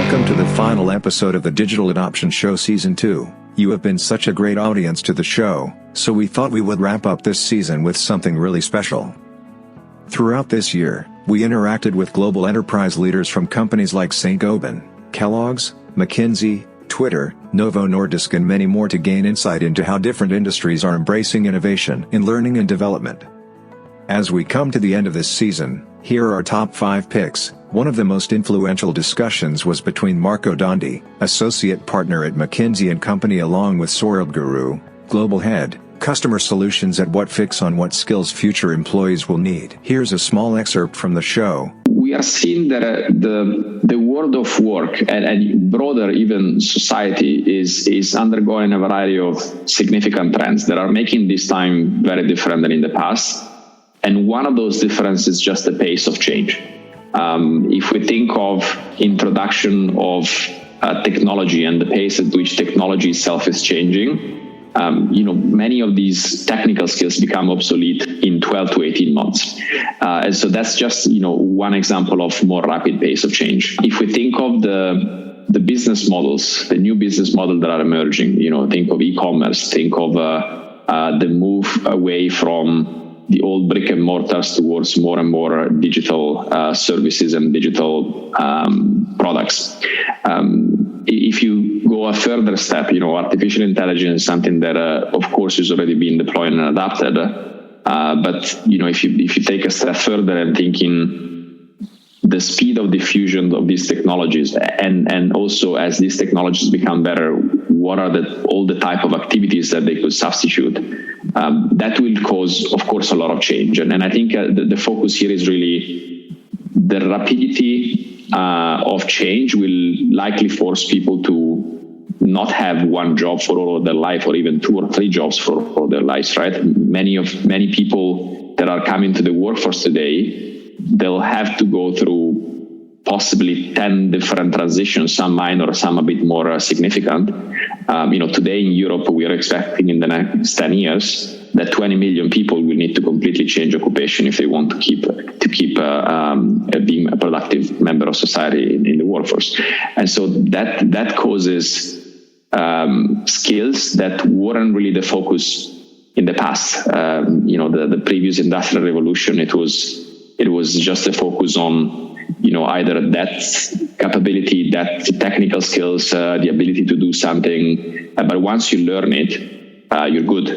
Welcome to the final episode of the Digital Adoption Show Season 2. You have been such a great audience to the show, so we thought we would wrap up this season with something really special. Throughout this year, we interacted with global enterprise leaders from companies like Gobain, Kellogg's, McKinsey, Twitter, Novo Nordisk and many more to gain insight into how different industries are embracing innovation in learning and development. As we come to the end of this season, here are our top 5 picks. One of the most influential discussions was between Marco Dondi, Associate Partner at McKinsey & Company along with Saurabh, Global Head, Customer Solutions at Whatfix on what skills future employees will need. Here's a small excerpt from the show. We are seeing that the world of work and broader even society is undergoing a variety of significant trends that are making this time very different than in the past. And one of those differences is just the pace of change. If we think of introduction of technology and the pace at which technology itself is changing, many of these technical skills become obsolete in 12 to 18 months. And so that's just, one example of more rapid pace of change. If we think of the business models, the new business models that are emerging, think of e-commerce, think of the move away from the old brick and mortars towards more and more digital services and digital products. If you go a further step, artificial intelligence is something that, of course, is already being deployed and adapted. But if you take a step further and thinking the speed of diffusion of these technologies, and also as these technologies become better, what are all the type of activities that they could substitute? That will cause, of course, a lot of change. And I think the focus here is really the rapidity of change will likely force people to not have one job for all of their life, or even 2 or 3 jobs for all their lives, right? Many people that are coming to the workforce today, they'll have to go through possibly 10 different transitions, some minor, some a bit more significant. Today in Europe, we are expecting in the next 10 years that 20 million people will need to completely change occupation if they want to keep being a productive member of society in the workforce. And so that causes skills that weren't really the focus in the past. The previous industrial revolution, it was just a focus on either that capability, that technical skills, the ability to do something. But once you learn it, you're good.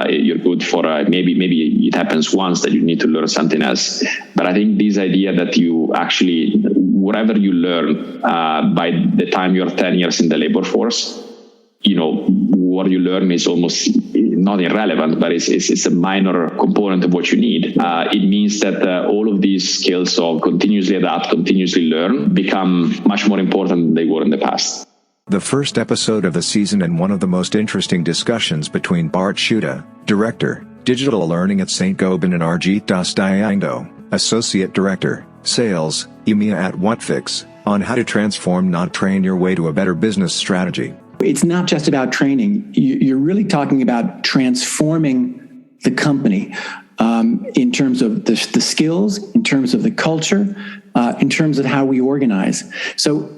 You're good for maybe it happens once that you need to learn something else. But I think this idea that you actually, whatever you learn by the time you're 10 years in the labor force, what you learn is almost not irrelevant, but it's a minor component of what you need. It means that all of these skills of continuously adapt, continuously learn become much more important than they were in the past. The first episode of the season and one of the most interesting discussions between Bart Schutte, Director, Digital Learning at Gobain and Arijeet Diengdoh, Associate Director, Sales, EMEA at Whatfix, on how to transform, not train your way to a better business strategy. It's not just about training. You're really talking about transforming the company in terms of the skills, in terms of the culture, in terms of how we organize. So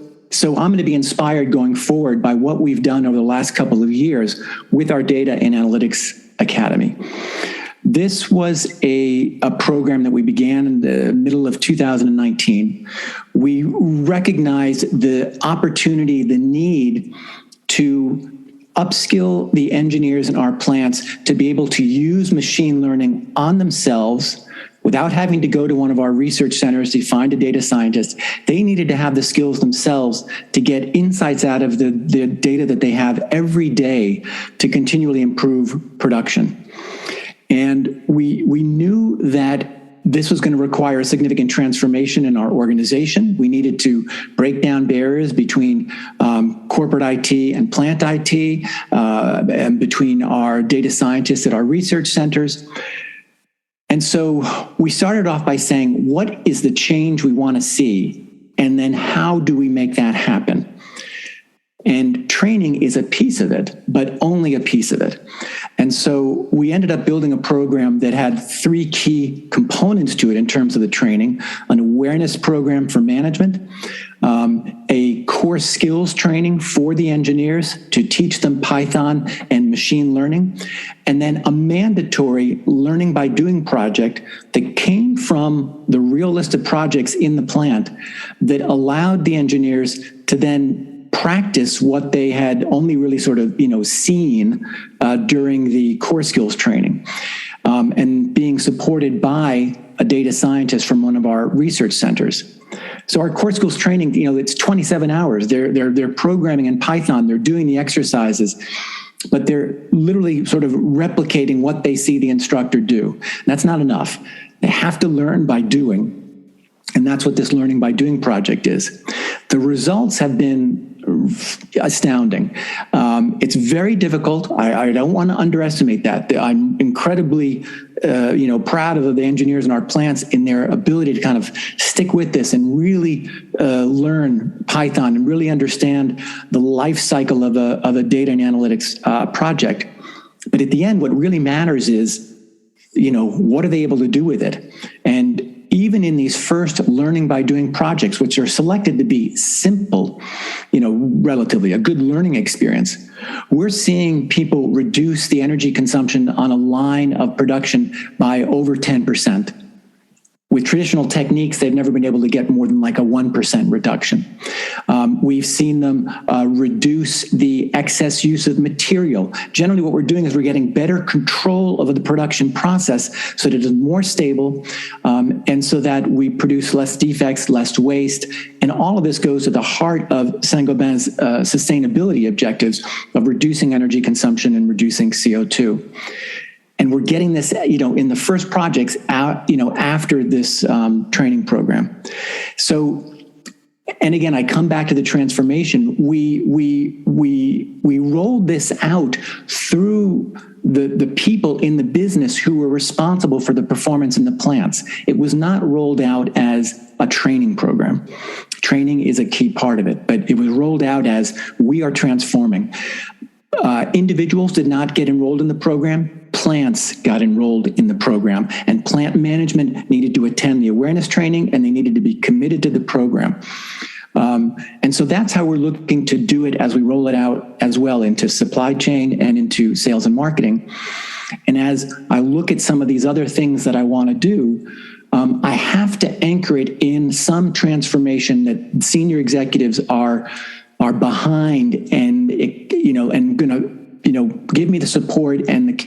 I'm going to be inspired going forward by what we've done over the last couple of years with our Data and Analytics Academy. This was a program that we began in the middle of 2019. We recognized the opportunity, the need to upskill the engineers in our plants to be able to use machine learning on themselves without having to go to one of our research centers to find a data scientist. They needed to have the skills themselves to get insights out of the data that they have every day to continually improve production. And we knew that this was going to require a significant transformation in our organization. We needed to break down barriers between corporate IT and plant IT, and between our data scientists at our research centers. And so we started off by saying, what is the change we want to see? And then how do we make that happen? And training is a piece of it, but only a piece of it. And so we ended up building a program that had 3 key components to it in terms of the training: an awareness program for management, a core skills training for the engineers to teach them Python and machine learning, and then a mandatory learning by doing project that came from the real list of projects in the plant that allowed the engineers to then practice what they had only really sort of, seen during the core skills training, and being supported by a data scientist from one of our research centers. So our core skills training, it's 27 hours. They're programming in Python. They're doing the exercises, but they're literally sort of replicating what they see the instructor do. And that's not enough. They have to learn by doing. And that's what this learning by doing project is. The results have been astounding. It's very difficult. I don't want to underestimate that. I'm incredibly, proud of the engineers in our plants in their ability to kind of stick with this and really learn Python and really understand the life cycle of a data and analytics project. But at the end, what really matters is, what are they able to do with it? And even in these first learning by doing projects, which are selected to be simple, relatively a good learning experience, we're seeing people reduce the energy consumption on a line of production by over 10%. With traditional techniques, they've never been able to get more than like a 1% reduction. We've seen them reduce the excess use of material. Generally, what we're doing is we're getting better control over the production process so that it is more stable, and so that we produce less defects, less waste. And all of this goes to the heart of Saint-Gobain's sustainability objectives of reducing energy consumption and reducing CO2. And we're getting this, in the first projects out, after this training program. So, and again, I come back to the transformation. We rolled this out through the people in the business who were responsible for the performance in the plants. It was not rolled out as a training program. Training is a key part of it, but it was rolled out as we are transforming. Individuals did not get enrolled in the program. Plants got enrolled in the program, and plant management needed to attend the awareness training, and they needed to be committed to the program. And so that's how we're looking to do it as we roll it out as well into supply chain and into sales and marketing. And as I look at some of these other things that I want to do, I have to anchor it in some transformation that senior executives are behind and going to give me the support and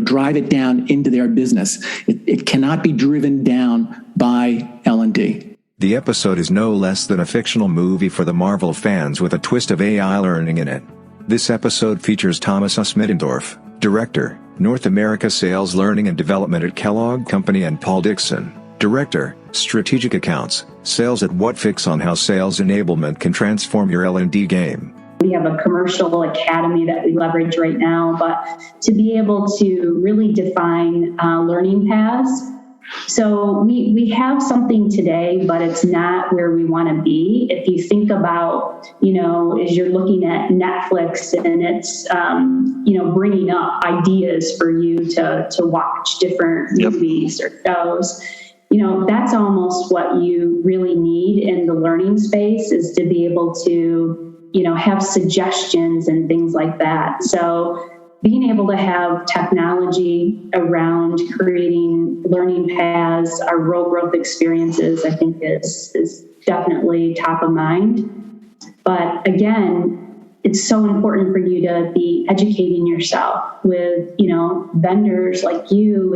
drive it down into their business. It cannot be driven down by L&D. The episode is no less than a fictional movie for the Marvel fans with a twist of AI learning in it. This episode features Tomissa Smittendorf, Director, North America Sales Learning and Development at Kellogg Company, and Paul Dixon, Director, Strategic Accounts, Sales at Whatfix, on how sales enablement can transform your L&D game. We have a commercial academy that we leverage right now, but to be able to really define learning paths. So we have something today, but it's not where we want to be. If you think about, as you're looking at Netflix and it's, bringing up ideas for you to watch different movies or shows, that's almost what you really need in the learning space, is to be able to have suggestions and things like that. So being able to have technology around creating learning paths, our role growth experiences, I think is definitely top of mind. But again, it's so important for you to be educating yourself with, vendors like you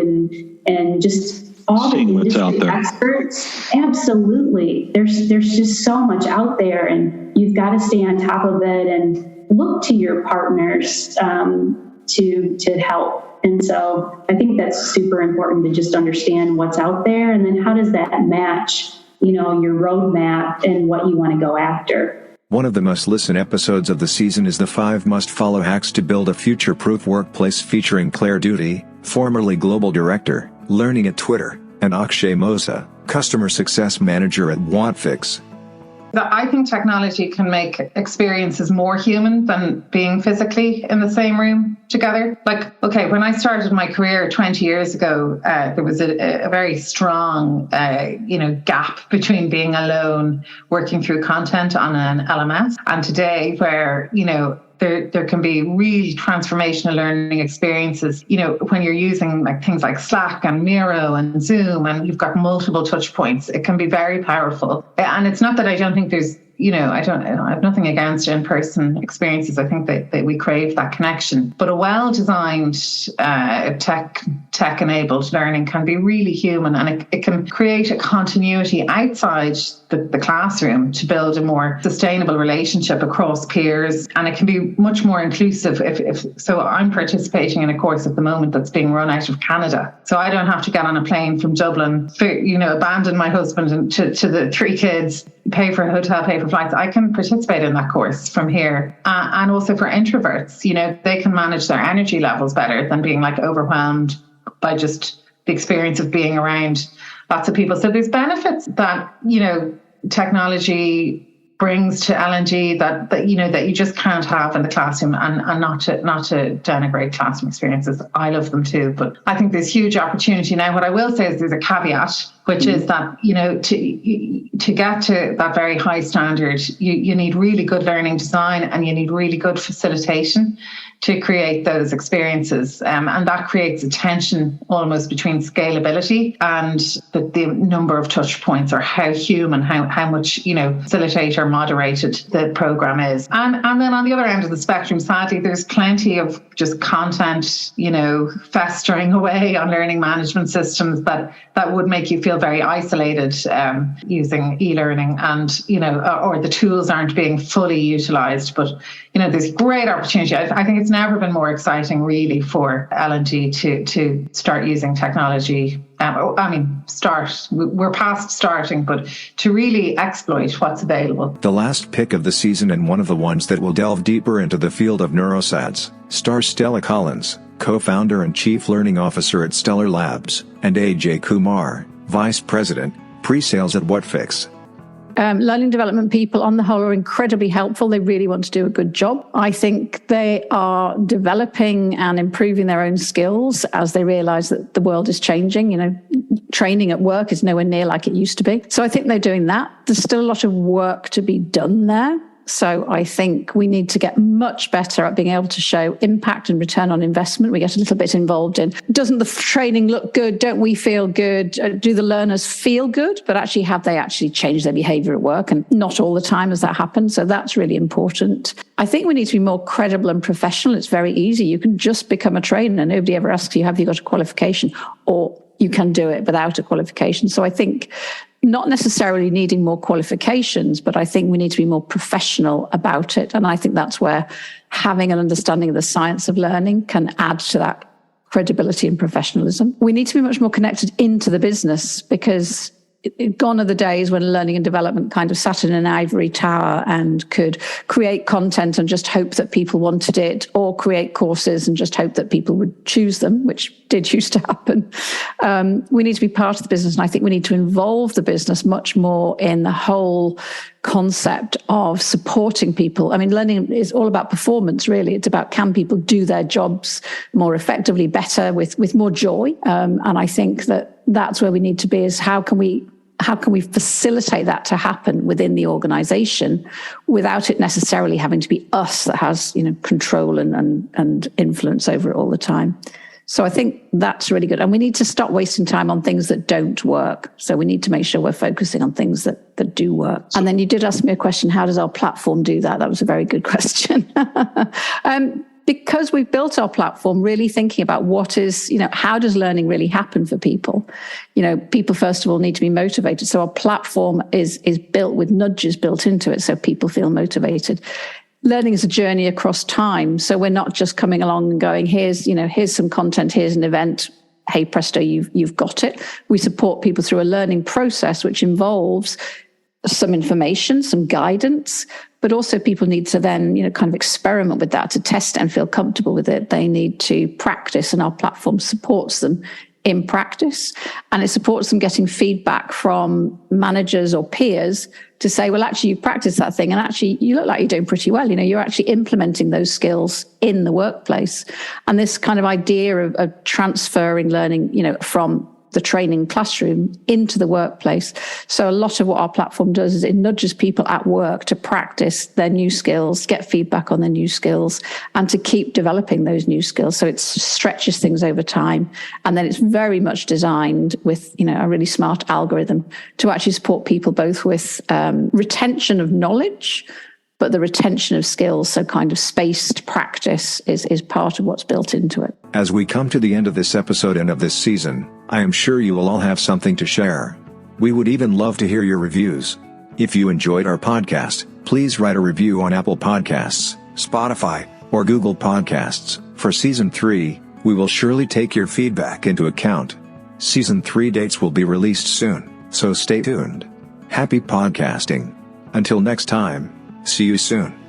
and just all the industry experts. Absolutely. There's just so much out there, and you've got to stay on top of it and look to your partners to help. And so I think that's super important to just understand what's out there, and then how does that match, your roadmap and what you want to go after. One of the must-listen episodes of the season is the 5 must-follow hacks to build a future-proof workplace, featuring Claire Doty, formerly Global Director, Learning at Twitter, and Akshay Mosa, Customer Success Manager at Whatfix. I think technology can make experiences more human than being physically in the same room together. Like, okay, when I started my career 20 years ago, there was a very strong, gap between being alone, working through content on an LMS, and today where, there can be really transformational learning experiences, when you're using like things like Slack and Miro and Zoom, and you've got multiple touch points. It can be very powerful. And it's not that I don't think there's, I have nothing against in-person experiences. I think that we crave that connection. But a well-designed, tech-enabled learning can be really human, and it can create a continuity outside the classroom to build a more sustainable relationship across peers. And it can be much more inclusive. So I'm participating in a course at the moment that's being run out of Canada. So I don't have to get on a plane from Dublin, abandon my husband and to the 3 kids, pay for a hotel, pay for flights. I can participate in that course from here. And also for introverts, they can manage their energy levels better than being like overwhelmed by just the experience of being around lots of people. So there's benefits that, technology brings to L&D that you just can't have in the classroom, and not to denigrate classroom experiences. I love them too, but I think there's huge opportunity. Now, what I will say is there's a caveat, which is that, to get to that very high standard, you need really good learning design, and you need really good facilitation to create those experiences. And that creates a tension almost between scalability and the number of touch points, or how human, how much, facilitator moderated the program is. And then on the other end of the spectrum, sadly, there's plenty of just content, festering away on learning management systems that would make you feel very isolated using e-learning, and, or the tools aren't being fully utilized. But, there's great opportunity. I think it's never been more exciting, really, for L&D to start using technology. We're past starting, but to really exploit what's available. The last pick of the season, and one of the ones that will delve deeper into the field of neuroscience, stars Stella Collins, co-founder and chief learning officer at Stellar Labs, and Ajay Kumar, vice president, pre-sales at Whatfix. Learning development people on the whole are incredibly helpful. They really want to do a good job. I think they are developing and improving their own skills as they realize that the world is changing. Training at work is nowhere near like it used to be. So I think they're doing that. There's still a lot of work to be done there. So I think we need to get much better at being able to show impact and return on investment. We get a little bit involved in, doesn't the training look good? Don't we feel good? Do the learners feel good? But actually, have they actually changed their behavior at work? And not all the time has that happened. So that's really important. I think we need to be more credible and professional. It's very easy. You can just become a trainer. Nobody ever asks you, have you got a qualification? Or you can do it without a qualification. So I think not necessarily needing more qualifications, but I think we need to be more professional about it. And I think that's where having an understanding of the science of learning can add to that credibility and professionalism. We need to be much more connected into the business, because gone are the days when learning and development kind of sat in an ivory tower and could create content and just hope that people wanted it, or create courses and just hope that people would choose them, which did used to happen. We need to be part of the business, and I think we need to involve the business much more in the whole concept of supporting people. I mean, learning is all about performance, really. It's about, can people do their jobs more effectively, better, with more joy? And I think that's where we need to be, is how can we facilitate that to happen within the organization without it necessarily having to be us that has, control and influence over it all the time. So I think that's really good. And we need to stop wasting time on things that don't work. So we need to make sure we're focusing on things that do work. And then you did ask me a question, how does our platform do that? That was a very good question. Because we've built our platform really thinking about what is, how does learning really happen for people? People, first of all, need to be motivated. So our platform is built with nudges built into it so people feel motivated. Learning is a journey across time. So we're not just coming along and going, here's some content, here's an event. Hey, presto, you've got it. We support people through a learning process, which involves some information, some guidance, but also people need to then, kind of experiment with that to test and feel comfortable with it. They need to practice, and our platform supports them in practice, and it supports them getting feedback from managers or peers to say, well, actually, you practiced that thing, and actually, you look like you're doing pretty well. You're actually implementing those skills in the workplace. And this kind of idea of transferring learning, from the training classroom into the workplace. So a lot of what our platform does is it nudges people at work to practice their new skills, get feedback on their new skills, and to keep developing those new skills. So it stretches things over time. And then it's very much designed with, a really smart algorithm to actually support people both with retention of knowledge, but the retention of skills, so kind of spaced practice is part of what's built into it. As we come to the end of this episode and of this season, I am sure you will all have something to share. We would even love to hear your reviews. If you enjoyed our podcast, please write a review on Apple Podcasts, Spotify, or Google Podcasts. For Season 3, we will surely take your feedback into account. Season 3 dates will be released soon, so stay tuned. Happy podcasting. Until next time. See you soon.